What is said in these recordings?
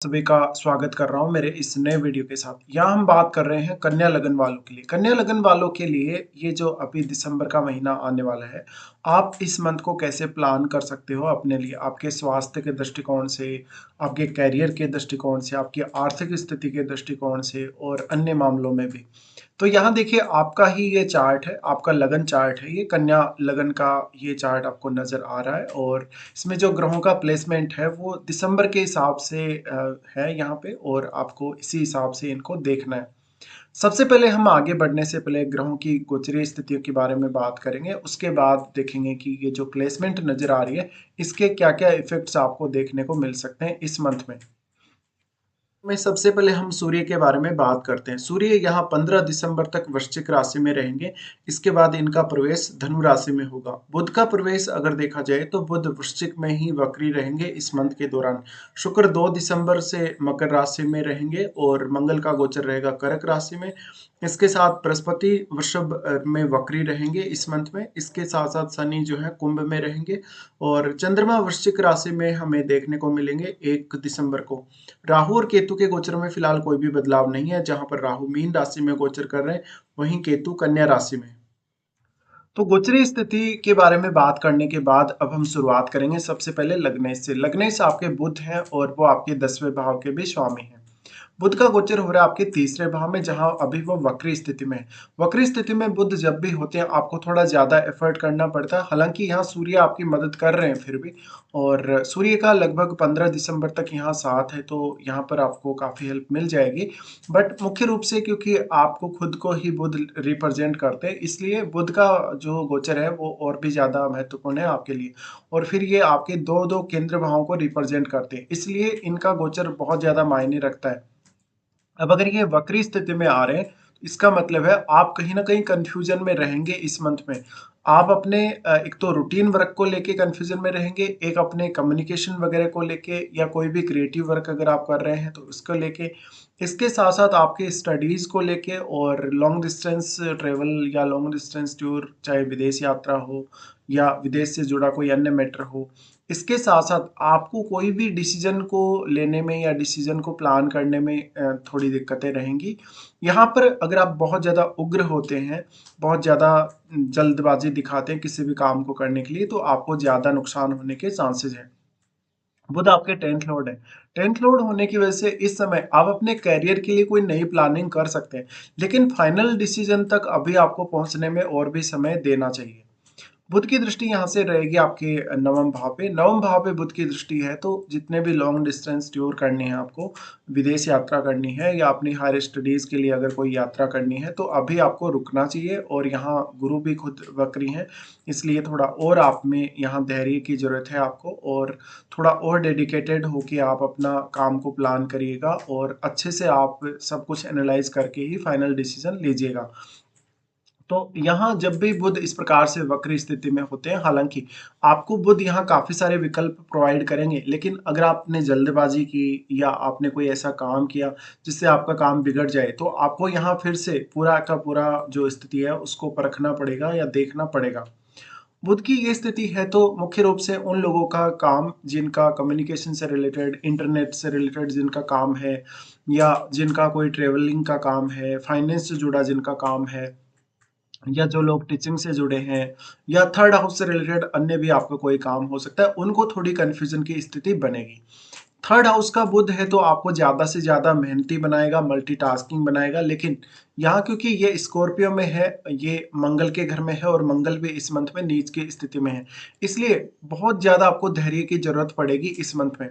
सभी का स्वागत कर रहा हूँ मेरे इस नए वीडियो के साथ। यहाँ हम बात कर रहे हैं कन्या लगन वालों के लिए। कन्या लगन वालों के लिए ये जो अभी दिसंबर का महीना आने वाला है, आप इस मंथ को कैसे प्लान कर सकते हो अपने लिए, आपके स्वास्थ्य के दृष्टिकोण से, आपके करियर के दृष्टिकोण से, आपकी आर्थिक स्थिति के दृष्टिकोण से और अन्य मामलों में भी। तो यहाँ देखिए आपका ही ये चार्ट है, आपका लगन चार्ट है, ये कन्या लगन का ये चार्ट आपको नज़र आ रहा है और इसमें जो ग्रहों का प्लेसमेंट है वो दिसंबर के हिसाब से है यहाँ पे और आपको इसी हिसाब से इनको देखना है। सबसे पहले हम आगे बढ़ने से पहले ग्रहों की गोचरीय स्थितियों के बारे में बात करेंगे, उसके बाद देखेंगे कि ये जो प्लेसमेंट नज़र आ रही है, इसके क्या-क्या इफ़ेक्ट्स आपको देखने को मिल सकते हैं इस मंथ में। में सबसे पहले हम सूर्य के बारे में बात करते हैं। सूर्य यहाँ 15 दिसंबर तक वृश्चिक राशि में रहेंगे। इसके बाद इनका प्रवेश धनु राशि में होगा। बुध का प्रवेश अगर देखा जाए तो बुध वृश्चिक में ही वक्री रहेंगे इस मंथ के दौरान। शुक्र 2 दिसंबर से मकर राशि में रहेंगे और मंगल का गोचर रहेगा कर्क राशि में। इसके साथ बृहस्पति वृषभ में वक्री रहेंगे इस मंथ में। इसके साथ साथ शनि जो है कुंभ में रहेंगे और चंद्रमा वृश्चिक राशि में हमें देखने को मिलेंगे 1 दिसंबर को। राहु और केतु के गोचर में फिलहाल कोई भी बदलाव नहीं है। जहां पर राहु मीन राशि में गोचर कर रहे हैं, वहीं केतु कन्या राशि में। तो गोचरीय स्थिति के बारे में बात करने के बाद अब हम शुरुआत करेंगे सबसे पहले लग्नेश से। लग्नेश आपके बुध हैं और वो आपके 10वें भाव के भी स्वामी हैं। बुध का गोचर हो रहा है आपके तीसरे भाव में, जहां अभी वो वक्री स्थिति में है। वक्री स्थिति में बुध जब भी होते हैं आपको थोड़ा ज्यादा एफर्ट करना पड़ता है। हालांकि यहाँ सूर्य आपकी मदद कर रहे हैं फिर भी, और सूर्य का लगभग 15 दिसंबर तक यहाँ साथ है, तो यहाँ पर आपको काफी हेल्प मिल जाएगी। बट मुख्य रूप से क्योंकि आपको खुद को ही बुध रिप्रेजेंट करते हैं, इसलिए बुध का जो गोचर है वो और भी ज्यादा महत्वपूर्ण है आपके लिए। और फिर ये आपके दो दो केंद्र भावों को रिप्रेजेंट करते हैं, इसलिए इनका गोचर बहुत ज्यादा मायने रखता है। अब अगर ये वक्री स्थिति में आ रहे हैं, तो इसका मतलब है आप कहीं ना कहीं कंफ्यूजन में रहेंगे इस मंथ में। आप अपने एक तो रूटीन वर्क को लेके कंफ्यूजन में रहेंगे, एक अपने कम्युनिकेशन वगैरह को लेके, या कोई भी क्रिएटिव वर्क अगर आप कर रहे हैं तो उसको लेके। इसके साथ साथ आपके स्टडीज को लेके और लॉन्ग डिस्टेंस ट्रेवल या लॉन्ग डिस्टेंस टूर, चाहे विदेश यात्रा हो या विदेश से जुड़ा कोई अन्य मैटर हो। इसके साथ साथ आपको कोई भी डिसीजन को लेने में या डिसीजन को प्लान करने में थोड़ी दिक्कतें रहेंगी। यहाँ पर अगर आप बहुत ज़्यादा उग्र होते हैं, बहुत ज़्यादा जल्दबाजी दिखाते हैं किसी भी काम को करने के लिए, तो आपको ज़्यादा नुकसान होने के चांसेस हैं। बुध आपके 10th लॉर्ड है। 10th लॉर्ड होने की वजह से इस समय आप अपने करियर के लिए कोई नई प्लानिंग कर सकते हैं, लेकिन फाइनल डिसीजन तक अभी आपको पहुंचने में और भी समय देना चाहिए। बुध की दृष्टि यहाँ से रहेगी आपके नवम भाव पे। नवम भाव पे बुध की दृष्टि है, तो जितने भी लॉन्ग डिस्टेंस टूर करनी है आपको, विदेश यात्रा करनी है या अपनी हायर स्टडीज के लिए अगर कोई यात्रा करनी है, तो अभी आपको रुकना चाहिए। और यहाँ गुरु भी खुद वक्री हैं, इसलिए थोड़ा और आप में यहाँ धैर्य की जरूरत है आपको, और थोड़ा और डेडिकेटेड होके आप अपना काम को प्लान करिएगा और अच्छे से आप सब कुछ एनालाइज करके ही फाइनल डिसीजन लीजिएगा। तो यहाँ जब भी बुध इस प्रकार से वक्र स्थिति में होते हैं, हालांकि आपको बुध यहाँ काफी सारे विकल्प प्रोवाइड करेंगे, लेकिन अगर आपने जल्दबाजी की या आपने कोई ऐसा काम किया जिससे आपका काम बिगड़ जाए, तो आपको यहाँ फिर से पूरा का पूरा जो स्थिति है उसको परखना पड़ेगा या देखना पड़ेगा। बुध की ये स्थिति है तो मुख्य रूप से उन लोगों का काम जिनका कम्युनिकेशन से रिलेटेड, इंटरनेट से रिलेटेड जिनका काम है, या जिनका कोई ट्रेवलिंग का काम है, फाइनेंस से जुड़ा जिनका काम है, या जो लोग टीचिंग से जुड़े हैं, या थर्ड हाउस से रिलेटेड अन्य भी आपका कोई काम हो सकता है, उनको थोड़ी कंफ्यूजन की स्थिति बनेगी। थर्ड हाउस का बुध है तो आपको ज्यादा से ज्यादा मेहनती बनाएगा, मल्टीटास्किंग बनाएगा, लेकिन यहाँ क्योंकि ये स्कॉर्पियो में है, ये मंगल के घर में है और मंगल भी इस मंथ में नीच की स्थिति में है, इसलिए बहुत ज्यादा आपको धैर्य की जरूरत पड़ेगी इस मंथ में।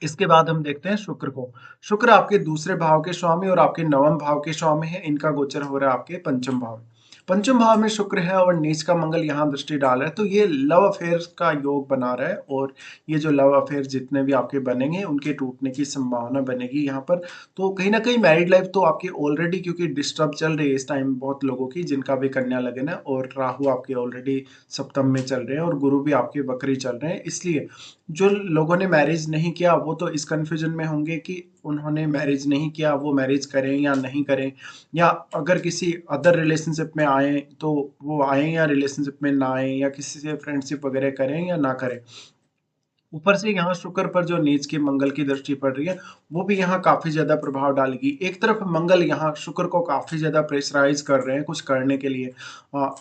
इसके बाद हम देखते हैं शुक्र को। शुक्र आपके दूसरे भाव के स्वामी और आपके नवम भाव के स्वामी है। इनका गोचर हो रहा है आपके पंचम भाव में। पंचम भाव में शुक्र है और नीच का मंगल यहाँ दृष्टि डाल रहा है, तो ये लव अफेयर का योग बना रहा है, और ये जो लव अफेयर जितने भी आपके बनेंगे उनके टूटने की संभावना बनेगी यहाँ पर। तो कहीं ना कहीं मैरिड लाइफ तो आपकी ऑलरेडी क्योंकि डिस्टर्ब चल रही है इस टाइम बहुत लोगों की, जिनका भी कन्या लगन है, और राहु आपके ऑलरेडी सप्तम में चल रहे हैं और गुरु भी आपके बकरी चल रहे हैं, इसलिए जो लोगों ने मैरिज नहीं किया वो तो इस कंफ्यूजन में होंगे कि उन्होंने मैरिज नहीं किया, वो मैरिज करें या नहीं करें, या अगर किसी अदर रिलेशनशिप में आए तो वो आए या रिलेशनशिप में ना आए, या किसी से फ्रेंडशिप वगैरह करें या ना करें। ऊपर से यहाँ शुक्र पर जो नीच की मंगल की दृष्टि पड़ रही है, वो भी यहाँ काफ़ी ज़्यादा प्रभाव डालेगी। एक तरफ मंगल यहाँ शुक्र को काफ़ी ज़्यादा प्रेशराइज़ कर रहे हैं कुछ करने के लिए।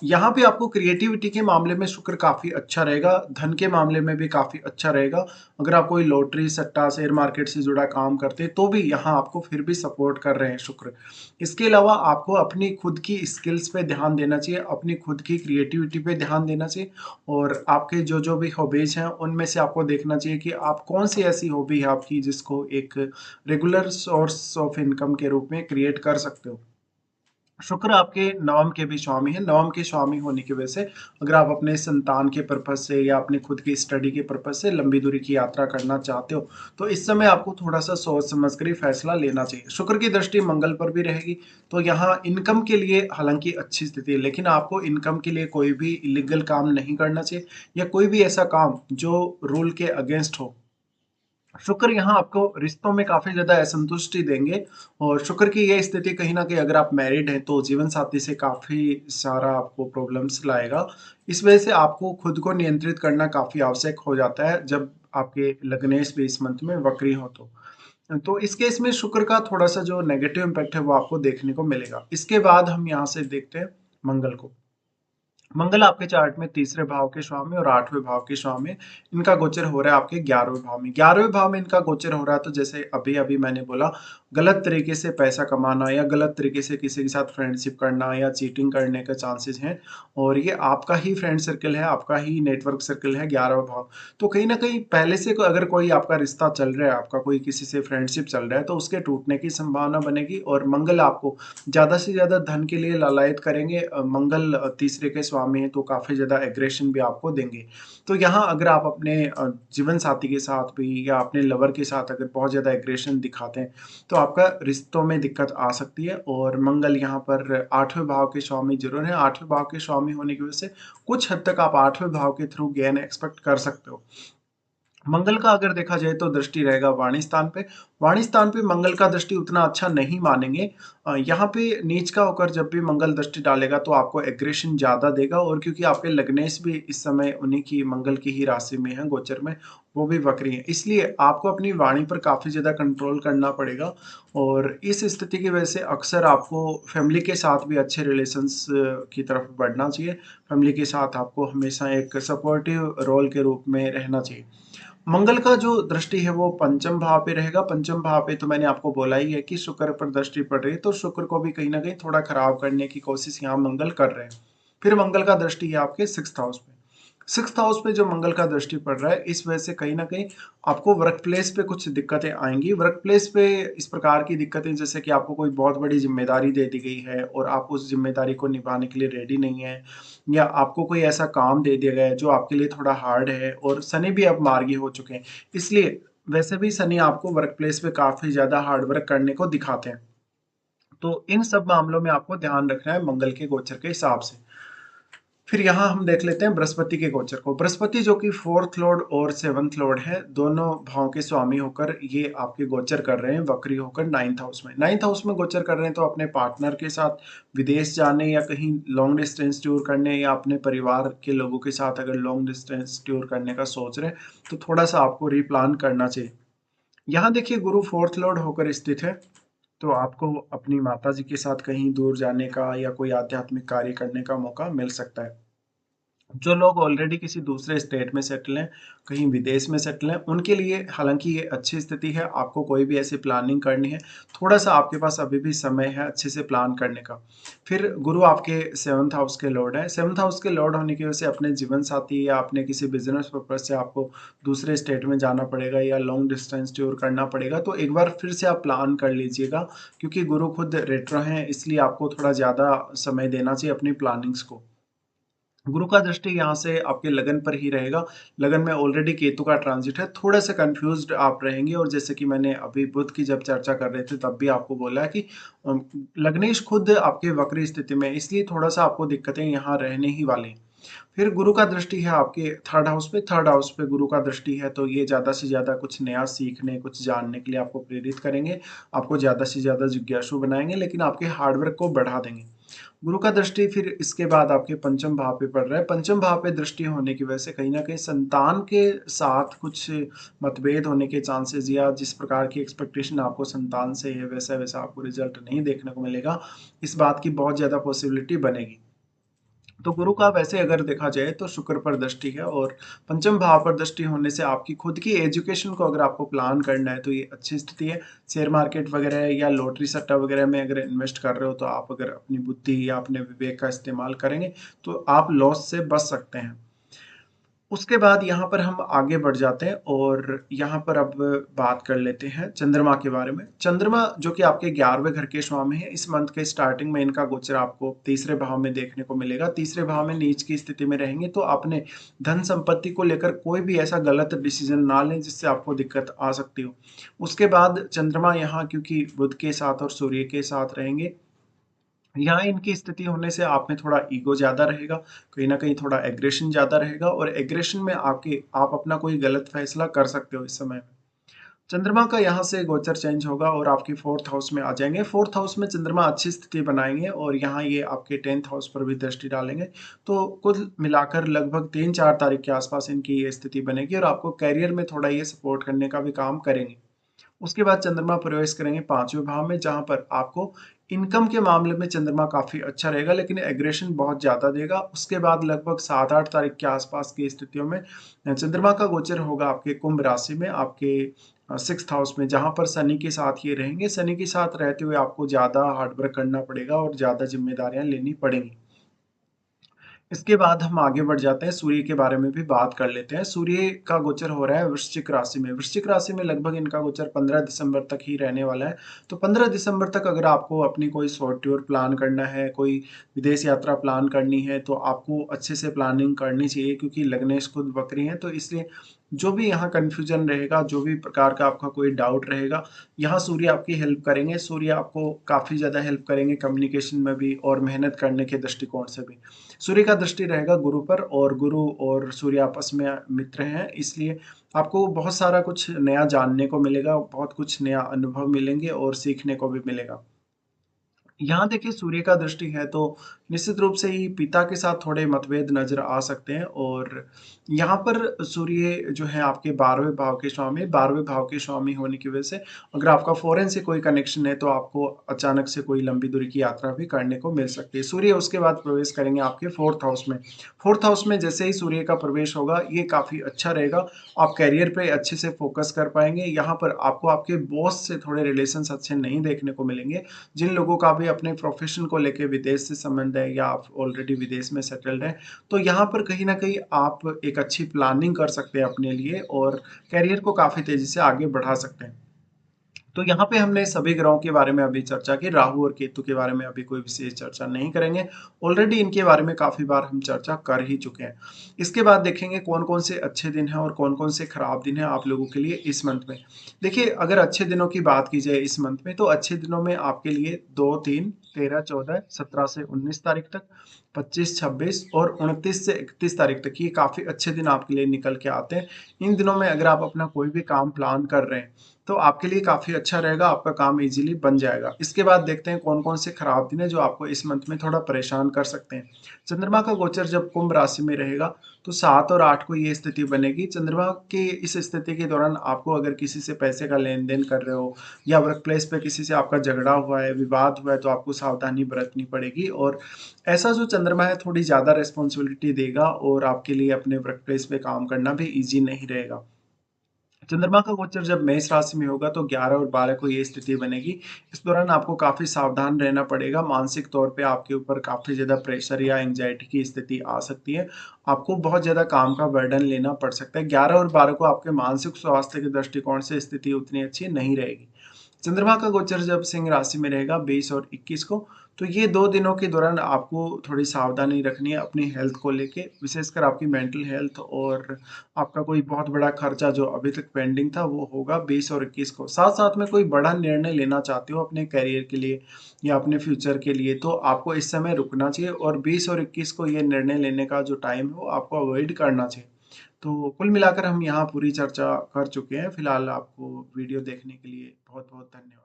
यहाँ पे आपको क्रिएटिविटी के मामले में शुक्र काफ़ी अच्छा रहेगा, धन के मामले में भी काफ़ी अच्छा रहेगा। अगर आप कोई लॉटरी, सट्टा, शेयर मार्केट से जुड़ा काम करते हैं, तो भी यहाँ आपको फिर भी सपोर्ट कर रहे हैं शुक्र। इसके अलावा आपको अपनी खुद की स्किल्स पे ध्यान देना चाहिए, अपनी खुद की क्रिएटिविटी पे ध्यान देना चाहिए और आपके जो-जो भी हॉबीज़ हैं, उनमें से आपको देखना चाहिए कि आप कौन-सी ऐसी हॉबी है आपकी जिसको एक रेगुलर सोर्स ऑफ इनकम के रूप में क्रिएट कर सकते हो। शुक्र आपके नवम के भी स्वामी हैं, नवम के स्वामी होने की वजह से अगर आप अपने संतान के पर्पज़ से या अपनी खुद की स्टडी के पर्पज़ से लंबी दूरी की यात्रा करना चाहते हो, तो इस समय आपको थोड़ा-सा सोच समझ कर ही फैसला लेना चाहिए। शुक्र की दृष्टि मंगल पर भी रहेगी, तो यहाँ इनकम के लिए हालाँकि अच्छी स्थिति है, लेकिन आपको इनकम के लिए कोई भी इल्लीगल काम नहीं करना चाहिए या कोई भी ऐसा काम जो रूल के अगेंस्ट हो। शुक्र यहाँ आपको रिश्तों में काफ़ी ज़्यादा असंतुष्टि देंगे और शुक्र की ये स्थिति कहीं न कहीं अगर आप मैरिड हैं तो जीवन साथी से काफ़ी सारा आपको प्रॉब्लम्स लाएगा। इस वजह से आपको खुद को नियंत्रित करना काफ़ी आवश्यक हो जाता है जब आपके लग्नेश भी इस मंथ में वक्री हो तो। तो इस केस में शुक्र का थोड़ा-सा जो नेगेटिव इम्पैक्ट है वो आपको देखने को मिलेगा। इसके बाद हम यहाँ से देखते हैं मंगल को। मंगल आपके चार्ट में तीसरे भाव के स्वामी और आठवें भाव के स्वामी, इनका गोचर हो रहा है आपके 11वें भाव में। 11वें भाव में इनका गोचर हो रहा है तो जैसे अभी-अभी मैंने बोला गलत तरीके से पैसा कमाना या गलत तरीके से किसी के साथ फ्रेंडशिप करना या चीटिंग करने के चांसेस हैं और ये आपका ही फ्रेंड सर्कल है, आपका ही नेटवर्क सर्कल है 11वां भाव। तो कहीं न कहीं पहले से अगर कोई आपका रिश्ता चल रहा है, आपका कोई किसी से फ्रेंडशिप चल रहा है तो उसके टूटने की संभावना बनेगी और मंगल आपको ज़्यादा से ज़्यादा धन के लिए लालायित करेंगे। मंगल तीसरे के स्वामी हैं तो काफ़ी ज़्यादा एग्रेशन भी आपको देंगे। तो यहाँ अगर आप अपने जीवन साथी के साथ भी या अपने लवर के साथ अगर बहुत ज़्यादा एग्रेशन दिखाते हैं, तो आपका रिश्तों में दिक्कत आ सकती है और मंगल यहाँ पर 8वें भाव के स्वामी ज़रूर हैं। 8वें भाव के स्वामी होने की वजह से कुछ हद तक आप 8वें भाव के थ्रू गेन एक्सपेक्ट कर सकते हो। मंगल का अगर देखा जाए तो दृष्टि रहेगा वाणी स्थान पे। वाणी स्थान पे मंगल का दृष्टि उतना अच्छा नहीं मानेंगे। यहाँ पे नीच का होकर जब भी मंगल दृष्टि डालेगा तो आपको एग्रेशन ज़्यादा देगा और क्योंकि आपके लग्नेश भी इस समय उन्हीं की मंगल की ही राशि में है गोचर में, वो भी वक्री हैं। इसलिए आपको अपनी वाणी पर काफ़ी ज़्यादा कंट्रोल करना पड़ेगा और इस स्थिति की वजह से अक्सर आपको फैमिली के साथ भी अच्छे रिलेशंस की तरफ बढ़ना चाहिए। फैमिली के साथ आपको हमेशा एक सपोर्टिव रोल के रूप में रहना चाहिए। मंगल का जो दृष्टि है वो पंचम भाव पे रहेगा। पंचम भाव पे तो मैंने आपको बोला ही है कि शुक्र पर दृष्टि पड़ रही है, तो शुक्र को भी कहीं न कहीं थोड़ा खराब करने की कोशिश यहाँ मंगल कर रहे हैं। फिर मंगल का दृष्टि है आपके 6th हाउस पे। 6th हाउस पे जो मंगल का दृष्टि पड़ रहा है, इस वजह से कहीं न कहीं आपको वर्क प्लेस पे कुछ दिक्कतें आएँगी। वर्क प्लेस पे इस प्रकार की दिक्कतें जैसे कि आपको कोई बहुत बड़ी ज़िम्मेदारी दे दी गई है और आप उस ज़िम्मेदारी को निभाने के लिए रेडी नहीं हैं या आपको कोई ऐसा काम दे दिया गया है जो आपके लिए थोड़ा हार्ड है और शनि भी अब मार्गी हो चुके हैं। इसलिए वैसे भी शनि आपको वर्क प्लेस पे काफ़ी ज़्यादा हार्ड वर्क करने को दिखाते हैं। तो इन सब मामलों में आपको ध्यान रखना है मंगल के गोचर के हिसाब से। फिर यहाँ हम देख लेते हैं बृहस्पति के गोचर को। बृहस्पति जो कि 4th लॉर्ड और 7th लॉर्ड है, दोनों भावों के स्वामी होकर ये आपके गोचर कर रहे हैं, वक्री होकर 9th हाउस में। 9th हाउस में गोचर कर रहे हैं तो अपने पार्टनर के साथ विदेश जाने या कहीं लॉन्ग डिस्टेंस टूर करने या अपने परिवार के लोगों के साथ अगर लॉन्ग डिस्टेंस टूर करने का सोच रहे हैं, तो थोड़ा-सा आपको रीप्लान करना चाहिए। यहाँ देखिए गुरु 4th लॉर्ड होकर स्थित है, तो आपको अपनी माताजी के साथ कहीं दूर जाने का या कोई आध्यात्मिक कार्य करने का मौका मिल सकता है। जो लोग ऑलरेडी किसी दूसरे स्टेट में सेटल हैं, कहीं विदेश में सेटल हैं, उनके लिए हालाँकि ये अच्छी स्थिति है, आपको कोई भी ऐसी प्लानिंग करनी है, थोड़ा-सा आपके पास अभी भी समय है अच्छे से प्लान करने का। फिर गुरु आपके 7th हाउस के लॉर्ड हैं, 7th हाउस के लॉर्ड होने की वजह से अपने जीवन साथी या अपने किसी बिज़नेस पर्पज़ से आपको दूसरे स्टेट में जाना पड़ेगा या लॉन्ग डिस्टेंस टूर करना पड़ेगा, तो एक बार फिर से आप प्लान कर लीजिएगा क्योंकि गुरु खुद रेट्रो हैं, इसलिए आपको थोड़ा ज़्यादा समय देना चाहिए अपनी प्लानिंग्स को। गुरु का दृष्टि यहाँ से आपके लगन पर ही रहेगा। लगन में ऑलरेडी केतु का ट्रांजिट है, थोड़ा-सा कन्फ्यूज़्ड आप रहेंगे और जैसे कि मैंने अभी बुध की जब चर्चा कर रहे थे तब भी आपको बोला है कि लग्नेश खुद आपके वक्री स्थिति में है, इसलिए थोड़ा-सा आपको दिक्कतें यहाँ रहने ही वाली हैं। फिर गुरु का दृष्टि है आपके 3rd हाउस पे, 3rd हाउस पे गुरु का दृष्टि है तो ये ज़्यादा से ज़्यादा कुछ नया सीखने, कुछ जानने के लिए आपको प्रेरित करेंगे, आपको ज़्यादा से ज़्यादा जिज्ञासु बनाएँगे लेकिन आपके हार्ड वर्क को बढ़ा देंगे। गुरु का दृष्टि फिर इसके बाद आपके पंचम भाव पे पड़ रहा है। पंचम भाव पे दृष्टि होने की वजह से कहीं न कहीं संतान के साथ कुछ मतभेद होने के चांसेज़ या जिस प्रकार की एक्सपेक्टेशन आपको संतान से है, वैसा-वैसा आपको रिज़ल्ट नहीं देखने को मिलेगा। इस बात की बहुत ज़्यादा पॉसिबिलिटी बनेगी। तो गुरु का वैसे अगर देखा जाए तो शुक्र पर दृष्टि है और पंचम भाव पर दृष्टि होने से आपकी खुद की एजुकेशन को अगर आपको प्लान करना है तो ये अच्छी स्थिति है। शेयर मार्केट वगैरह या लॉटरी सट्टा वगैरह में अगर इन्वेस्ट कर रहे हो तो आप अगर अपनी बुद्धि या अपने विवेक का इस्तेमाल करेंगे तो आप लॉस से बच सकते हैं। उसके बाद यहाँ पर हम आगे बढ़ जाते हैं और यहाँ पर अब बात कर लेते हैं चंद्रमा के बारे में। चंद्रमा जो कि आपके 11वें घर के स्वामी है, इस मंथ के स्टार्टिंग में इनका गोचर आपको तीसरे भाव में देखने को मिलेगा। तीसरे भाव में नीच की स्थिति में रहेंगे तो अपने धन संपत्ति को लेकर कोई भी ऐसा गलत डिसीजन ना लें जिससे आपको दिक्कत आ सकती हो। उसके बाद चंद्रमा यहाँ क्योंकि बुध के साथ और सूर्य के साथ रहेंगे, यहाँ इनकी स्थिति होने से आप में थोड़ा ईगो ज़्यादा रहेगा, कहीं न कहीं थोड़ा एग्रेशन ज़्यादा रहेगा और एग्रेशन में आप अपना कोई गलत फैसला कर सकते हो इस समय में। चंद्रमा का यहाँ से गोचर चेंज होगा और आपके 4th हाउस में आ जाएँगे। 4th हाउस में चंद्रमा अच्छी स्थिति बनाएँगे और यहाँ ये आपके 10th हाउस पर भी दृष्टि डालेंगे। तो कुल मिलाकर लगभग 3-4 तारीख के आसपास इनकी ये स्थिति बनेगी और आपको करियर में थोड़ा ये सपोर्ट करने का भी काम करेंगे। उसके बाद चंद्रमा प्रवेश करेंगे 5वें भाव में जहाँ पर आपको इनकम के मामले में चंद्रमा काफ़ी अच्छा रहेगा लेकिन एग्रेशन बहुत ज़्यादा देगा। उसके बाद लगभग 7-8 तारीख के आसपास की स्थितियों में चंद्रमा का गोचर होगा आपके कुंभ राशि में आपके 6th हाउस में जहाँ पर शनि के साथ ये रहेंगे। शनि के साथ रहते हुए आपको ज़्यादा हार्ड वर्क करना पड़ेगा और ज़्यादा ज़िम्मेदारियाँ लेनी पड़ेंगी। इसके बाद हम आगे बढ़ जाते हैं, सूर्य के बारे में भी बात कर लेते हैं। सूर्य का गोचर हो रहा है वृश्चिक राशि में। वृश्चिक राशि में लगभग इनका गोचर 15 दिसंबर तक ही रहने वाला है। तो 15 दिसंबर तक अगर आपको अपनी कोई शॉर्ट टूर प्लान करना है, कोई विदेश यात्रा प्लान करनी है, तो आपको अच्छे से प्लानिंग करनी चाहिए क्योंकि लग्नेश खुद वक्री हैं। तो इसलिए जो भी यहाँ कन्फ्यूजन रहेगा, जो भी प्रकार का आपका कोई डाउट रहेगा, यहाँ सूर्य आपकी हेल्प करेंगे। सूर्य आपको काफ़ी ज़्यादा हेल्प करेंगे कम्युनिकेशन में भी और मेहनत करने के दृष्टिकोण से भी। सूर्य का दृष्टि रहेगा गुरु पर और गुरु और सूर्य आपस में मित्र हैं, इसलिए आपको बहुत सारा कुछ नया जानने को मिलेगा, बहुत कुछ नया अनुभव मिलेंगे और सीखने को भी मिलेगा। यहाँ देखिए सूर्य का दृष्टि है तो निश्चित रूप से ही पिता के साथ थोड़े मतभेद नज़र आ सकते हैं और यहाँ पर सूर्य जो है आपके 12वें भाव के स्वामी 12वें भाव के स्वामी होने की वजह से अगर आपका फ़ॉरेन से कोई कनेक्शन है तो आपको अचानक से कोई लंबी दूरी की यात्रा भी करने को मिल सकती है। सूर्य उसके बाद प्रवेश करेंगे आपके 4th हाउस में। 4th हाउस में जैसे ही सूर्य का प्रवेश होगा ये काफ़ी अच्छा रहेगा। आप करियर पे अच्छे से फ़ोकस कर पाएँगे। यहाँ पर आपको आपके बॉस से थोड़े रिलेशंस अच्छे नहीं देखने को मिलेंगे। जिन लोगों का भी अपने प्रोफ़ेशन को लेके विदेश से संबंध है या आप ऑलरेडी विदेश में सेटल्ड हैं, तो यहाँ पर कहीं न कहीं आप एक अच्छी प्लानिंग कर सकते हैं अपने लिए और करियर को काफ़ी तेज़ी से आगे बढ़ा सकते हैं। तो यहाँ पे हमने सभी ग्रहों के बारे में अभी चर्चा की, राहु और केतु के बारे में अभी कोई विशेष चर्चा नहीं करेंगे। ऑलरेडी इनके बारे में काफ़ी बार हम चर्चा कर ही चुके हैं। इसके बाद देखेंगे कौन-कौन से अच्छे दिन हैं और कौन-कौन से खराब दिन हैं आप लोगों के लिए इस मंथ में। देखिए, अगर अच्छे दिनों की बात की जाए इस मंथ में, तो अच्छे दिनों में आपके लिए 2, 3, 13, 14, 17 से 19 तारीख तक, 25, 26 और 29 से 31 तारीख तक ये काफ़ी अच्छे दिन आपके लिए निकल के आते हैं। इन दिनों में अगर आप अपना कोई भी काम प्लान कर रहे हैं, तो आपके लिए काफ़ी अच्छा रहेगा, आपका काम ईज़िली बन जाएगा। इसके बाद देखते हैं कौन-कौन से खराब दिन हैं जो आपको इस मंथ में थोड़ा परेशान कर सकते हैं। चंद्रमा का गोचर जब कुंभ राशि में रहेगा, तो 7 और 8 को ये स्थिति बनेगी। चंद्रमा की इस स्थिति के दौरान आपको अगर किसी से पैसे का लेन-देन कर रहे हो या वर्क प्लेस पे किसी से आपका झगड़ा हुआ है, विवाद हुआ है, तो आपको सावधानी बरतनी पड़ेगी और ऐसा जो चंद्रमा है थोड़ी ज़्यादा रिस्पॉन्सिबिलिटी देगा और आपके लिए अपने वर्क प्लेस पे काम करना भी ईज़ी नहीं रहेगा। चंद्रमा का गोचर जब मेष राशि में होगा तो 11 और 12 को ये स्थिति बनेगी। इस दौरान आपको काफ़ी सावधान रहना पड़ेगा। मानसिक तौर पे आपके ऊपर काफ़ी ज़्यादा प्रेशर या एंग्जायटी की स्थिति आ सकती है। आपको बहुत ज़्यादा काम का बर्डन लेना पड़ सकता है। 11 और 12 को आपके मानसिक स्वास्थ्य के दृष्टिकोण से स्थिति उतनी अच्छी नहीं रहेगी। चंद्रमा का गोचर जब सिंह राशि में रहेगा 20 और 21 को, तो ये 2 दिनों के दौरान आपको थोड़ी सावधानी रखनी है अपनी हेल्थ को लेके, विशेषकर आपकी मेंटल हेल्थ और आपका कोई बहुत बड़ा खर्चा जो अभी तक पेंडिंग था वो होगा 20 और 21 को। साथ-साथ में कोई बड़ा निर्णय लेना चाहते हो अपने करियर के लिए या अपने फ्यूचर के लिए तो आपको इस समय रुकना चाहिए और 20 और 21 को ये निर्णय लेने का जो टाइम है वो आपको अवॉइड करना चाहिए। तो कुल मिलाकर हम यहाँ पूरी चर्चा कर चुके हैं। फिलहाल आपको वीडियो देखने के लिए बहुत-बहुत धन्यवाद।